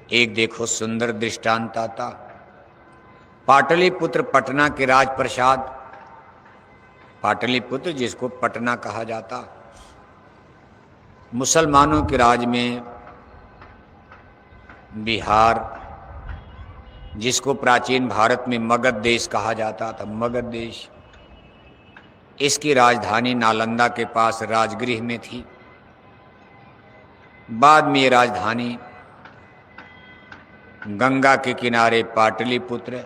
एक देखो सुंदर दृष्टांत आता। पाटलिपुत्र पटना के राजप्रसाद, पाटलिपुत्र जिसको पटना कहा जाता, मुसलमानों के राज में बिहार, जिसको प्राचीन भारत में मगध देश कहा जाता था, मगध देश, इसकी राजधानी नालंदा के पास राजगृह में थी। बाद में ये राजधानी गंगा के किनारे पाटलिपुत्र,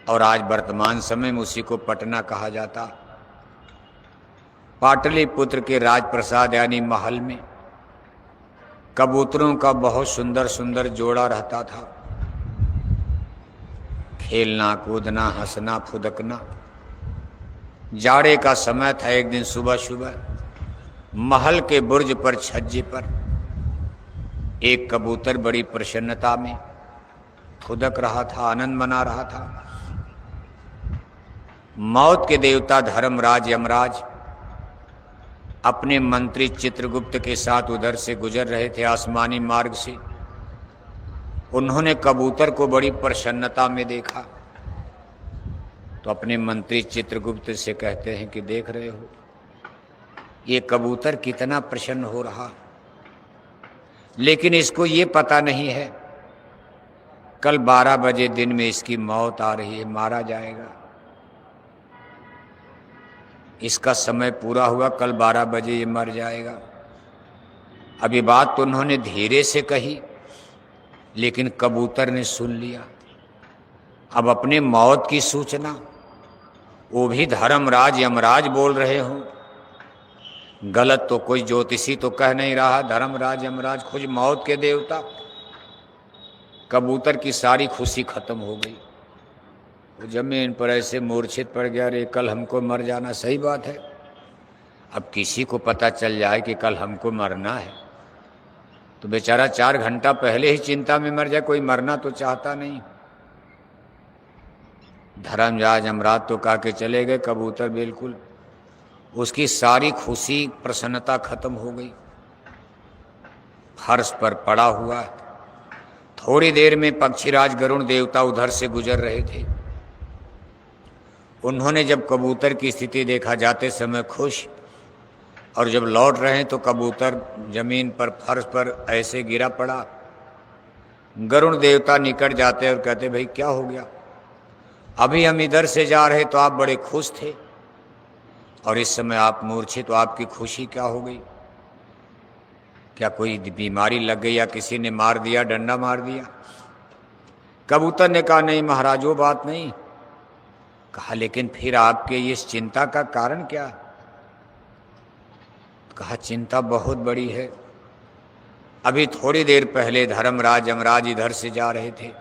और आज वर्तमान समय में उसी को पटना कहा जाता। पाटलिपुत्र के राजप्रसाद यानी महल में कबूतरों का बहुत सुंदर सुंदर जोड़ा रहता था। खेलना कूदना हंसना फुदकना। जाड़े का समय था। एक दिन सुबह सुबह महल के बुर्ज पर छज्जे पर एक कबूतर बड़ी प्रसन्नता में फुदक रहा था, आनंद मना रहा था। मौत के देवता धर्मराज यमराज अपने मंत्री चित्रगुप्त के साथ उधर से गुजर रहे थे आसमानी मार्ग से। उन्होंने कबूतर को बड़ी प्रसन्नता में देखा तो अपने मंत्री चित्रगुप्त से कहते हैं कि देख रहे हो ये कबूतर कितना प्रसन्न हो रहा, लेकिन इसको ये पता नहीं है कल 12 बजे दिन में इसकी मौत आ रही है, मारा जाएगा। इसका समय पूरा हुआ, कल 12 बजे ये मर जाएगा। अभी बात तो उन्होंने धीरे से कही, लेकिन कबूतर ने सुन लिया। अब अपने मौत की सूचना वो भी धर्मराज यमराज बोल रहे हो, गलत तो कोई ज्योतिषी तो कह नहीं रहा। धर्मराज यमराज खुद मौत के देवता। कबूतर की सारी खुशी खत्म हो गई। वो जमीन पर ऐसे मूर्छित पड़ गया, अरे कल हमको मर जाना। सही बात है, अब किसी को पता चल जाए कि कल हमको मरना है तो बेचारा 4 घंटा पहले ही चिंता में मर जाए। कोई मरना तो चाहता नहीं। धर्मराज यमराज तो कहा के चले गए, कबूतर बिल्कुल उसकी सारी खुशी प्रसन्नता खत्म हो गई। फर्श पर पड़ा हुआ। थोड़ी देर में पक्षीराज गरुण देवता उधर से गुजर रहे थे। उन्होंने जब कबूतर की स्थिति देखा, जाते समय खुश, और जब लौट रहे हैं तो कबूतर जमीन पर फर्श पर ऐसे गिरा पड़ा। गरुण देवता निकट जाते और कहते भाई क्या हो गया? अभी हम इधर से जा रहे तो आप बड़े खुश थे और इस समय आप मूर्छित, तो आपकी खुशी क्या हो गई? क्या कोई बीमारी लग गई या किसी ने मार दिया, डंडा मार दिया? कबूतर ने कहा नहीं महाराज, वो बात नहीं। कहा लेकिन फिर आपके इस चिंता का कारण क्या? कहा चिंता बहुत बड़ी है। अभी थोड़ी देर पहले धर्मराज यमराज इधर से जा रहे थे।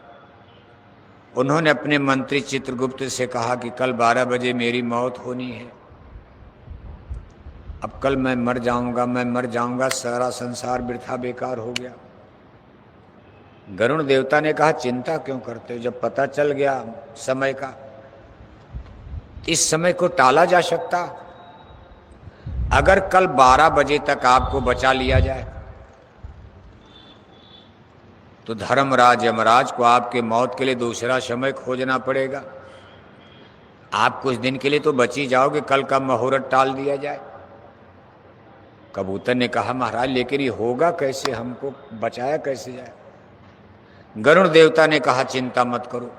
उन्होंने अपने मंत्री चित्रगुप्त से कहा कि कल 12 बजे मेरी मौत होनी है। अब कल मैं मर जाऊंगा, सारा संसार वृथा बेकार हो गया। गरुण देवता ने कहा चिंता क्यों करते हो, जब पता चल गया समय का, इस समय को टाला जा सकता? अगर कल 12 बजे तक आपको बचा लिया जाए तो धर्मराज यमराज को आपके मौत के लिए दूसरा समय खोजना पड़ेगा। आप कुछ दिन के लिए तो बची जाओगे, कल का मुहूर्त टाल दिया जाए। कबूतर ने कहा महाराज लेकिन ये होगा कैसे, हमको बचाया कैसे जाए? गरुण देवता ने कहा चिंता मत करो,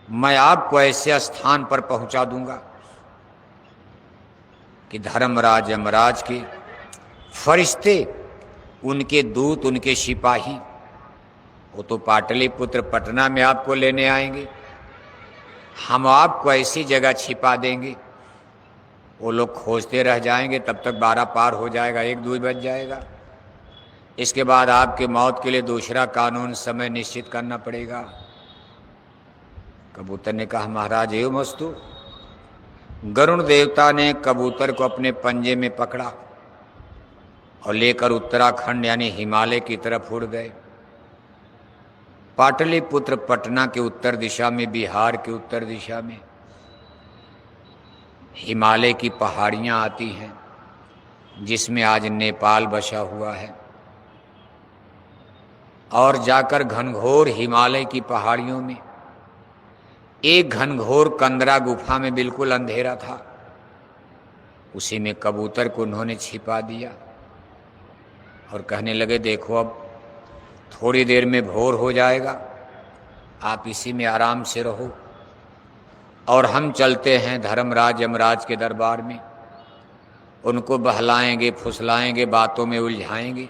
मैं आपको ऐसे स्थान पर पहुंचा दूंगा कि धर्मराज यमराज के फरिश्ते, उनके दूत, उनके सिपाही, वो तो पाटलिपुत्र पटना में आपको लेने आएंगे। हम आपको ऐसी जगह छिपा देंगे, वो लोग खोजते रह जाएंगे, तब तक 12 पार हो जाएगा, 1-2 बज जाएगा। इसके बाद आपके मौत के लिए दूसरा कानून समय निश्चित करना पड़ेगा। कबूतर ने कहा महाराज एवं वस्तु। गरुण देवता ने कबूतर को अपने पंजे में पकड़ा और लेकर उत्तराखंड यानी हिमालय की तरफ उड़ गए। पाटलिपुत्र पटना के उत्तर दिशा में, बिहार के उत्तर दिशा में हिमालय की पहाड़ियां आती हैं, जिसमें आज नेपाल बसा हुआ है। और जाकर घनघोर हिमालय की पहाड़ियों में एक घनघोर कंदरा गुफा में बिल्कुल अंधेरा था, उसी में कबूतर को उन्होंने छिपा दिया और कहने लगे देखो अब थोड़ी देर में भोर हो जाएगा, आप इसी में आराम से रहो और हम चलते हैं धर्मराज यमराज के दरबार में, उनको बहलाएंगे फुसलाएंगे बातों में उलझाएंगे,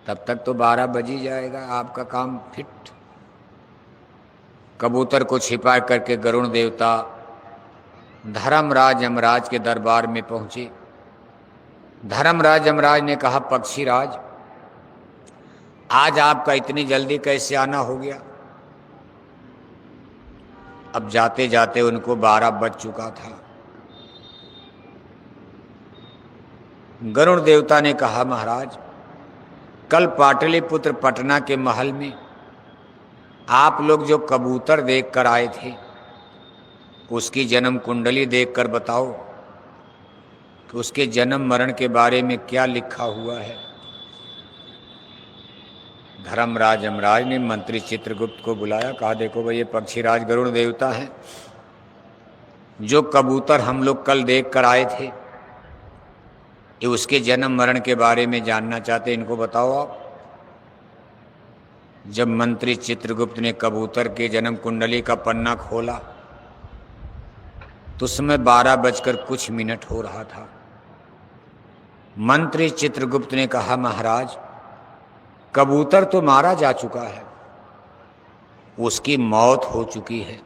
तब तक तो 12 बज ही जाएगा, आपका काम फिट। कबूतर को छिपा करके गरुण देवता धर्मराज यमराज के दरबार में पहुंचे। धर्मराज यमराज ने कहा पक्षीराज, आज आपका इतनी जल्दी कैसे आना हो गया? अब जाते जाते उनको 12 बज चुका था। गरुण देवता ने कहा महाराज, कल पाटलिपुत्र पटना के महल में आप लोग जो कबूतर देख कर आए थे उसकी जन्म कुंडली देखकर बताओ कि उसके जन्म मरण के बारे में क्या लिखा हुआ है। धर्मराज यमराज ने मंत्री चित्रगुप्त को बुलाया, कहा देखो भाई ये पक्षीराज गरुण देवता हैं, जो कबूतर हम लोग कल देख कर आए थे ये उसके जन्म मरण के बारे में जानना चाहते, इनको बताओ आप। जब मंत्री चित्रगुप्त ने कबूतर के जन्म कुंडली का पन्ना खोला तो उसमें 12 बजकर कुछ मिनट हो रहा था। मंत्री चित्रगुप्त ने कहा महाराज, कबूतर तो मारा जा चुका है, उसकी मौत हो चुकी है।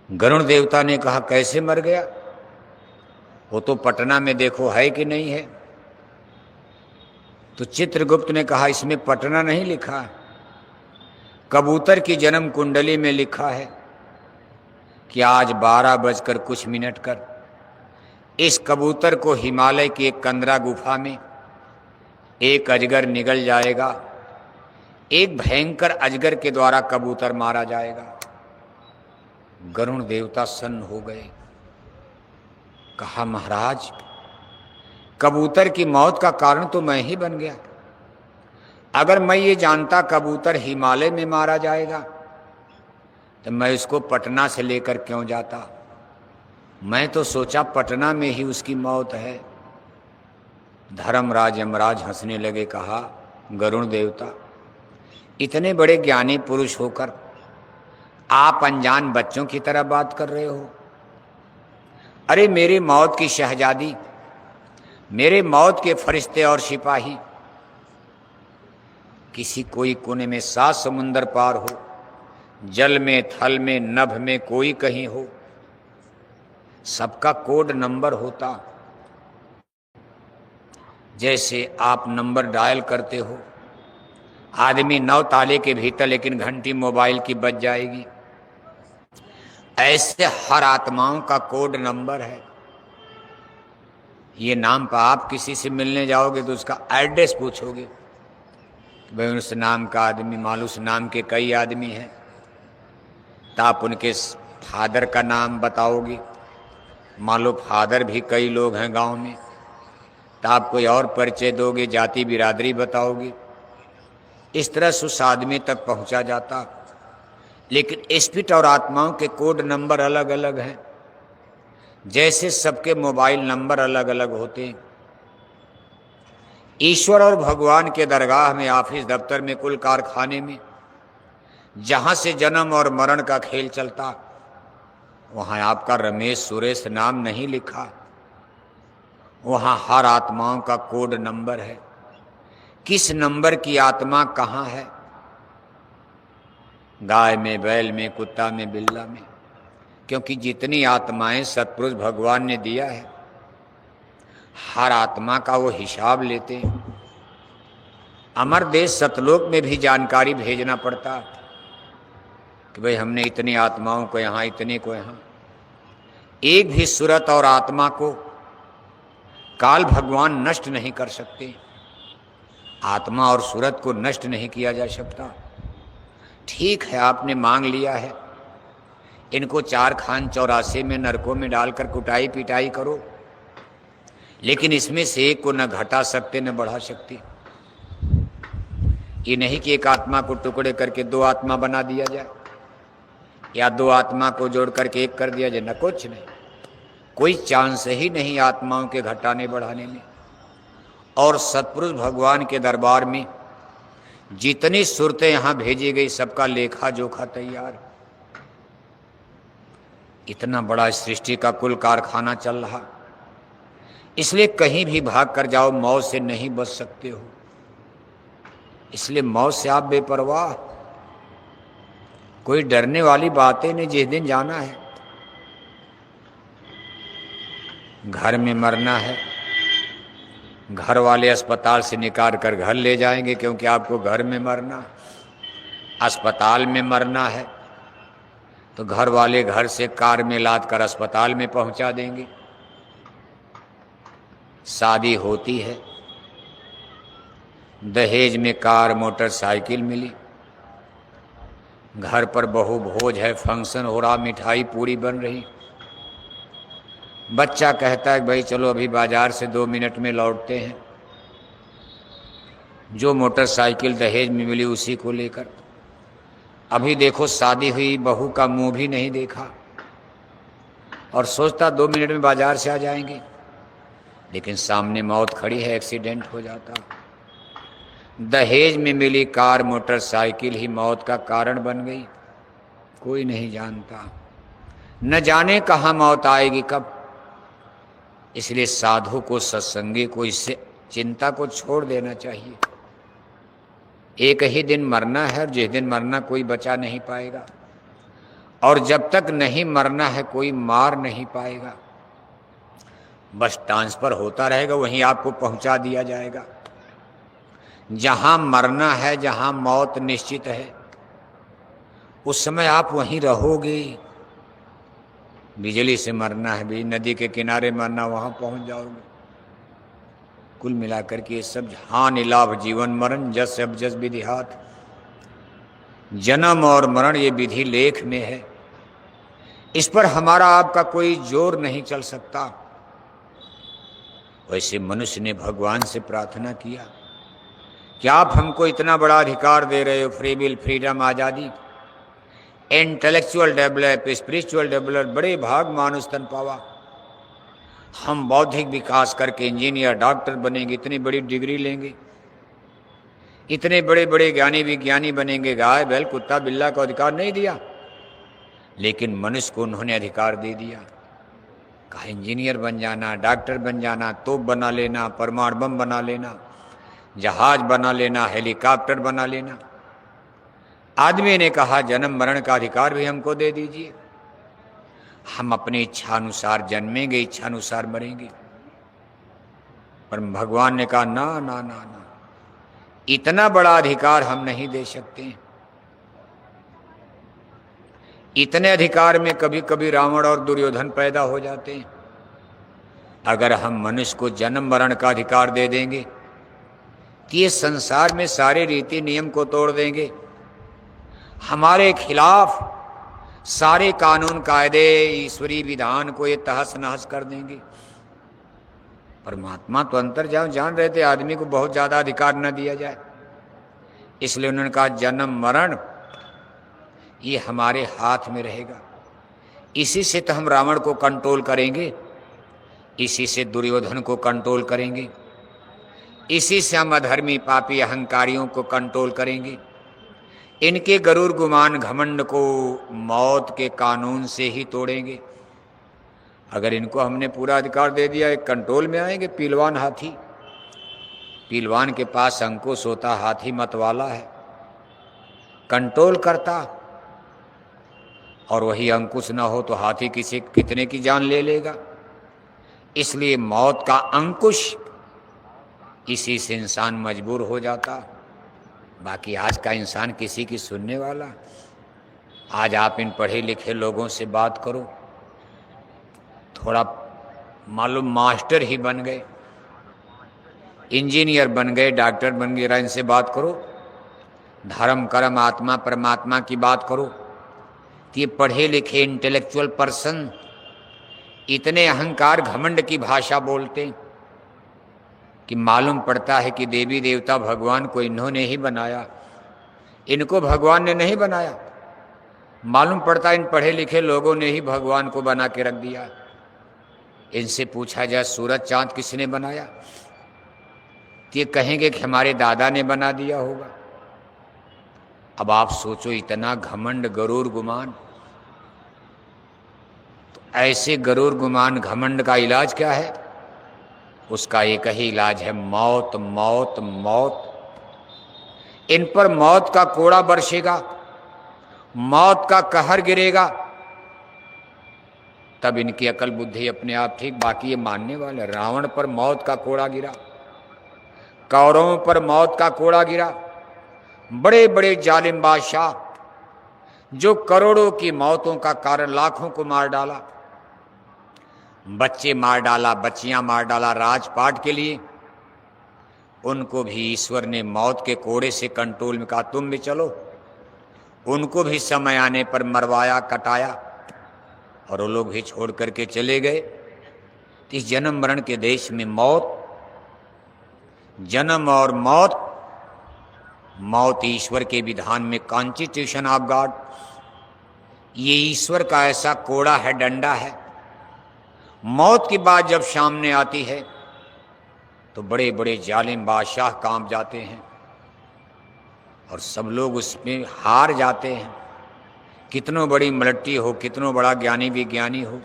गरुण देवता ने कहा कैसे मर गया? वो तो पटना में देखो है कि नहीं है? तो चित्रगुप्त ने कहा इसमें पटना नहीं लिखा है, कबूतर की जन्म कुंडली में लिखा है कि आज 12 बजकर कुछ मिनट कर इस कबूतर को हिमालय की एक कंदरा गुफा में एक अजगर निगल जाएगा, एक भयंकर अजगर के द्वारा कबूतर मारा जाएगा। गरुण देवता सन्न हो गए। कहा महाराज, कबूतर की मौत का कारण तो मैं ही बन गया। अगर मैं ये जानता कबूतर हिमालय में मारा जाएगा तो मैं इसको पटना से लेकर क्यों जाता? मैं तो सोचा पटना में ही उसकी मौत है। धर्मराज यमराज हंसने लगे, कहा गरुण देवता, इतने बड़े ज्ञानी पुरुष होकर आप अनजान बच्चों की तरह बात कर रहे हो। अरे मेरी मौत की शहजादी, मेरे मौत के फरिश्ते और सिपाही किसी कोई कोने में 7 समुंदर पार हो, जल में थल में नभ में कोई कहीं हो, सबका कोड नंबर होता। जैसे आप नंबर डायल करते हो, आदमी 9 ताले के भीतर लेकिन घंटी मोबाइल की बज जाएगी, ऐसे हर आत्माओं का कोड नंबर है। ये नाम पर आप किसी से मिलने जाओगे तो उसका एड्रेस पूछोगे, भाई उस नाम का आदमी, मान उस नाम के कई आदमी हैं, तो आप उनके फादर का नाम बताओगे, मान लो फादर भी कई लोग हैं गांव में, तो आप कोई और परिचय दोगे, जाति बिरादरी बताओगे, इस तरह से उस आदमी तक पहुंचा जाता। लेकिन स्पिरिट और आत्माओं के कोड नंबर अलग अलग हैं, जैसे सबके मोबाइल नंबर अलग अलग होते हैं। ईश्वर और भगवान के दरगाह में, ऑफिस दफ्तर में, कुल कारखाने में जहां से जन्म और मरण का खेल चलता, वहां आपका रमेश सुरेश नाम नहीं लिखा, वहां हर आत्माओं का कोड नंबर है। किस नंबर की आत्मा कहाँ है? गाय में, बैल में, कुत्ता में, बिल्ला में, क्योंकि जितनी आत्माएं सतपुरुष भगवान ने दिया है, हर आत्मा का वो हिसाब लेते हैं। अमर देश सतलोक में भी जानकारी भेजना पड़ता कि भाई हमने इतनी आत्माओं को यहाँ, इतने को यहाँ। एक भी सूरत और आत्मा को काल भगवान नष्ट नहीं कर सकते, आत्मा और सूरत को नष्ट नहीं किया जा सकता। ठीक है, आपने मांग लिया है, इनको 4 खान चौरासे में नरकों में डालकर कुटाई पिटाई करो, लेकिन इसमें से एक को न घटा सकते न बढ़ा सकते। ये नहीं कि एक आत्मा को टुकड़े करके दो आत्मा बना दिया जाए या दो आत्मा को जोड़ करके एक कर दिया जाए, न कुछ नहीं, कोई चांस ही नहीं आत्माओं के घटाने बढ़ाने में। और सतपुरुष भगवान के दरबार में जितनी सुरतें यहां भेजी गई सबका लेखा जोखा तैयार। इतना बड़ा सृष्टि का कुल कारखाना चल रहा, इसलिए कहीं भी भाग कर जाओ मौत से नहीं बच सकते हो। इसलिए मौत से आप बेपरवाह, कोई डरने वाली बातें नहीं। जिस दिन जाना है, घर में मरना है, घर वाले अस्पताल से निकाल कर घर ले जाएंगे क्योंकि आपको घर में मरना, अस्पताल में मरना है तो घर वाले घर से कार में लाद कर अस्पताल में पहुंचा देंगे। शादी होती है, दहेज में कार मोटरसाइकिल मिली, घर पर बहु भोज है, फंक्शन हो रहा, मिठाई पूरी बन रही, बच्चा कहता है भाई चलो अभी बाजार से 2 मिनट में लौटते हैं, जो मोटरसाइकिल दहेज में मिली उसी को लेकर। अभी देखो शादी हुई बहू का मुंह भी नहीं देखा और सोचता 2 मिनट में बाजार से आ जाएंगे, लेकिन सामने मौत खड़ी है, एक्सीडेंट हो जाता। दहेज में मिली कार मोटरसाइकिल ही मौत का कारण बन गई। कोई नहीं जानता, न जाने कहाँ मौत आएगी कब। इसलिए साधु को, सत्संगी को इससे चिंता को छोड़ देना चाहिए। एक ही दिन मरना है और जिस दिन मरना कोई बचा नहीं पाएगा, और जब तक नहीं मरना है कोई मार नहीं पाएगा। बस ट्रांसफर होता रहेगा, वहीं आपको पहुंचा दिया जाएगा। जहां मरना है, जहां मौत निश्चित है, उस समय आप वहीं रहोगे। बिजली से मरना है, भी नदी के किनारे मरना, वहां पहुंच जाओगे। कुल मिलाकर के ये सब हानि लाभ जीवन मरण जस अब जस विधिहात, जन्म और मरण ये विधि लेख में है। इस पर हमारा आपका कोई जोर नहीं चल सकता। वैसे मनुष्य ने भगवान से प्रार्थना किया कि आप हमको इतना बड़ा अधिकार दे रहे हो, फ्री विल, फ्रीडम, आज़ादी, इंटेलेक्चुअल डेवलप, स्पिरिचुअल डेवलप, बड़े भाग मानुष तन पावा। हम बौद्धिक विकास करके इंजीनियर, डॉक्टर बनेंगे, इतनी बड़ी डिग्री लेंगे, इतने बड़े बड़े ज्ञानी विज्ञानी बनेंगे। गाय बैल कुत्ता बिल्ला को अधिकार नहीं दिया, लेकिन मनुष्य को उन्होंने अधिकार दे दिया। कहा इंजीनियर बन जाना, डॉक्टर बन जाना, तोप बना लेना, परमाणु बम बना लेना, जहाज बना लेना, हेलीकॉप्टर बना लेना। आदमी ने कहा जन्म मरण का अधिकार भी हमको दे दीजिए, हम अपनी इच्छानुसार जन्मेंगे, इच्छानुसार मरेंगे। पर भगवान ने कहा ना ना ना ना, इतना बड़ा अधिकार हम नहीं दे सकते। इतने अधिकार में कभी कभी रावण और दुर्योधन पैदा हो जाते हैं। अगर हम मनुष्य को जन्म मरण का अधिकार दे देंगे तो ये संसार में सारे रीति नियम को तोड़ देंगे, हमारे खिलाफ सारे कानून कायदे ईश्वरीय विधान को ये तहस नहस कर देंगे। परमात्मा तो अंतर जान रहे थे आदमी को बहुत ज्यादा अधिकार न दिया जाए, इसलिए उन्होंने कहा जन्म मरण ये हमारे हाथ में रहेगा। इसी से तो हम रावण को कंट्रोल करेंगे, इसी से दुर्योधन को कंट्रोल करेंगे, इसी से हम अधर्मी पापी अहंकारियों को कंट्रोल करेंगे। इनके गरूर गुमान घमंड को मौत के कानून से ही तोड़ेंगे। अगर इनको हमने पूरा अधिकार दे दिया, एक कंट्रोल में आएंगे। पीलवान हाथी, पीलवान के पास अंकुश होता, हाथी मतवाला है, कंट्रोल करता, और वही अंकुश ना हो तो हाथी किसी कितने की जान ले लेगा। इसलिए मौत का अंकुश, इसी से इंसान मजबूर हो जाता। बाकी आज का इंसान किसी की सुनने वाला। आज आप इन पढ़े लिखे लोगों से बात करो, थोड़ा मालूम मास्टर ही बन गए, इंजीनियर बन गए, डॉक्टर बन गए, इनसे बात करो, धर्म कर्म आत्मा परमात्मा की बात करो, तो ये पढ़े लिखे इंटेलेक्चुअल पर्सन इतने अहंकार घमंड की भाषा बोलते कि मालूम पड़ता है कि देवी देवता भगवान को इन्होंने ही बनाया, इनको भगवान ने नहीं बनाया। मालूम पड़ता है इन पढ़े लिखे लोगों ने ही भगवान को बना के रख दिया। इनसे पूछा जाए सूरज चांद किसने बनाया, तो ये कहेंगे कि हमारे दादा ने बना दिया होगा। अब आप सोचो, इतना घमंड गरूर गुमान। तो ऐसे गरूर गुमान घमंड का इलाज क्या है? उसका एक ही इलाज है, मौत मौत मौत। इन पर मौत का कोड़ा बरसेगा, मौत का कहर गिरेगा, तब इनकी अकल बुद्धि अपने आप ठीक। बाकी ये मानने वाले, रावण पर मौत का कोड़ा गिरा, कौरवों पर मौत का कोड़ा गिरा, बड़े बड़े जालिम बादशाह जो करोड़ों की मौतों का कारण, लाखों को मार डाला, बच्चे मार डाला, बच्चियां मार डाला राजपाट के लिए, उनको भी ईश्वर ने मौत के कोड़े से कंट्रोल में कहा तुम भी चलो। उनको भी समय आने पर मरवाया, कटाया, और वो लोग भी छोड़ करके चले गए। इस जन्म मरण के देश में मौत, जन्म और मौत, मौत ईश्वर के विधान में कॉन्स्टिट्यूशन ऑफ गॉड, ये ईश्वर का ऐसा कोड़ा है, डंडा है। मौत की बात जब सामने आती है तो बड़े बड़े जालिम बादशाह कांप जाते हैं और सब लोग उसमें हार जाते हैं। कितनो बड़ी मलट्टी हो, कितनो बड़ा ज्ञानी विज्ञानी हो,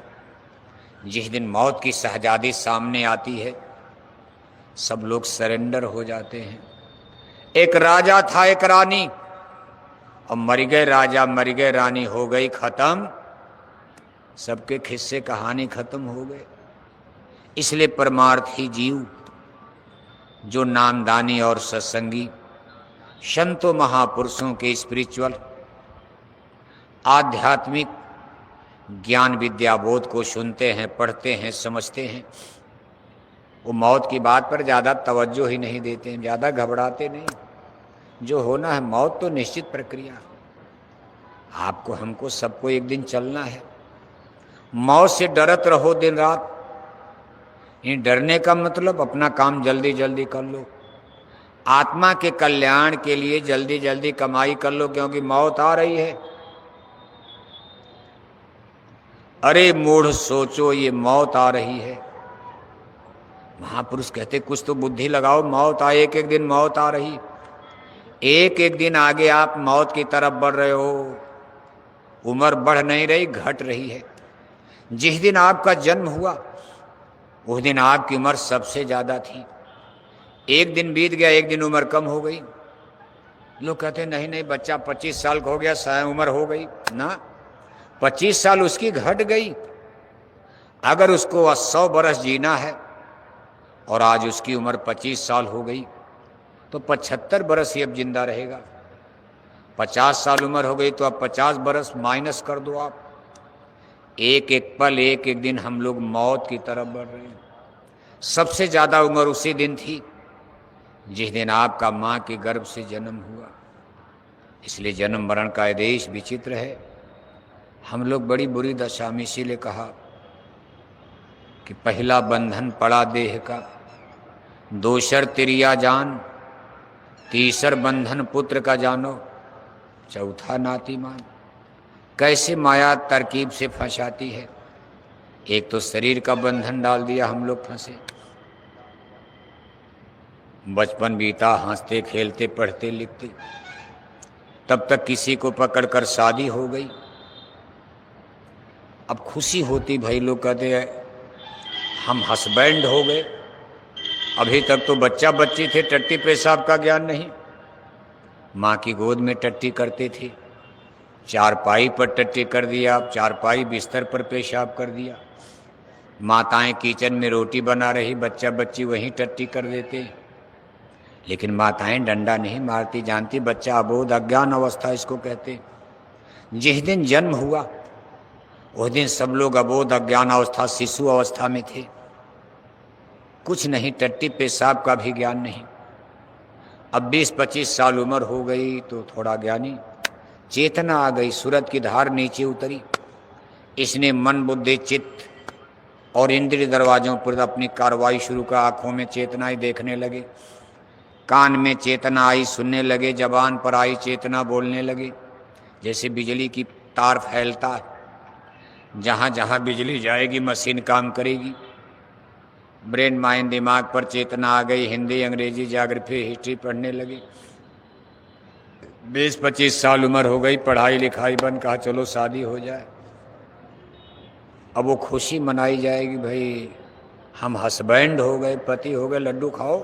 जिस दिन मौत की शहजादी सामने आती है सब लोग सरेंडर हो जाते हैं। एक राजा था, एक रानी, और मर गए राजा, मर गए रानी, हो गई खत्म, सबके किस्से कहानी खत्म हो गए। इसलिए परमार्थी जीव जो नामदानी और सत्संगी संतों महापुरुषों के स्पिरिचुअल आध्यात्मिक ज्ञान विद्या बोध को सुनते हैं, पढ़ते हैं, समझते हैं, वो मौत की बात पर ज़्यादा तवज्जो ही नहीं देते हैं, ज़्यादा घबराते नहीं। जो होना है मौत तो निश्चित प्रक्रिया, आपको हमको सबको एक दिन चलना है। मौत से डरत रहो दिन रात, ये डरने का मतलब अपना काम जल्दी जल्दी कर लो, आत्मा के कल्याण के लिए जल्दी जल्दी कमाई कर लो, क्योंकि मौत आ रही है। अरे मूढ़ सोचो, ये मौत आ रही है। महापुरुष कहते कुछ तो बुद्धि लगाओ, मौत आए, एक एक दिन मौत आ रही, एक एक दिन आगे आप मौत की तरफ बढ़ रहे हो। उम्र बढ़ नहीं रही, घट रही है। जिस दिन आपका जन्म हुआ उस दिन आपकी उम्र सबसे ज़्यादा थी, एक दिन बीत गया, एक दिन उम्र कम हो गई। लोग कहते नहीं नहीं, बच्चा 25 साल का हो गया, शायद उम्र हो गई ना, 25 साल उसकी घट गई। अगर उसको 100 बरस जीना है और आज उसकी उम्र 25 साल हो गई तो 75 बरस ही अब जिंदा रहेगा। 50 साल उम्र हो गई तो अब 50 बरस माइनस कर दो आप। एक एक पल, एक एक दिन हम लोग मौत की तरफ बढ़ रहे हैं। सबसे ज़्यादा उम्र उसी दिन थी जिस दिन आपका माँ के गर्भ से जन्म हुआ। इसलिए जन्म मरण का आदेश विचित्र है। हम लोग बड़ी बुरी दशा में, इसीलिए कहा कि पहला बंधन पड़ा देह का, दोसर तिरिया जान, तीसर बंधन पुत्र का जानो, चौथा नातीमान। कैसे माया तरकीब से फंसाती है। एक तो शरीर का बंधन डाल दिया, हम लोग फंसे। बचपन बीता हंसते खेलते पढ़ते लिखते, तब तक किसी को पकड़कर शादी हो गई। अब खुशी होती, भाई लोग कहते हैं हम हस्बैंड हो गए। अभी तक तो बच्चा बच्ची थे, टट्टी पेशाब का ज्ञान नहीं। माँ की गोद में टट्टी करते थे, चारपाई पर टट्टी कर दिया, चारपाई बिस्तर पर पेशाब कर दिया। माताएं किचन में रोटी बना रही, बच्चा बच्ची वहीं टट्टी कर देते। लेकिन माताएं डंडा नहीं मारती, जानती बच्चा अबोध अज्ञान अवस्था इसको कहते। जिस दिन जन्म हुआ उस दिन सब लोग अबोध अज्ञान अवस्था, शिशु अवस्था में थे। कुछ नहीं, टट्टी पेशाब का भी ज्ञान नहीं। अब 20-25 साल उम्र हो गई तो थोड़ा ज्ञानी, चेतना आ गई, सूरत की धार नीचे उतरी। इसने मन बुद्धि चित्त और इंद्रिय दरवाजों पर अपनी कार्रवाई शुरू कर। आंखों में चेतना ही देखने लगे, कान में चेतना आई सुनने लगे, जबान पर आई चेतना बोलने लगे। जैसे बिजली की तार फैलता है, जहाँ जहाँ बिजली जाएगी मशीन काम करेगी। ब्रेन माइंड दिमाग पर चेतना आ गई। हिंदी अंग्रेजी ज्योग्राफी हिस्ट्री पढ़ने लगे। 20-25 साल उम्र हो गई, पढ़ाई लिखाई बंद, कहा चलो शादी हो जाए। अब वो खुशी मनाई जाएगी, भाई हम हस्बैंड हो गए, पति हो गए, लड्डू खाओ।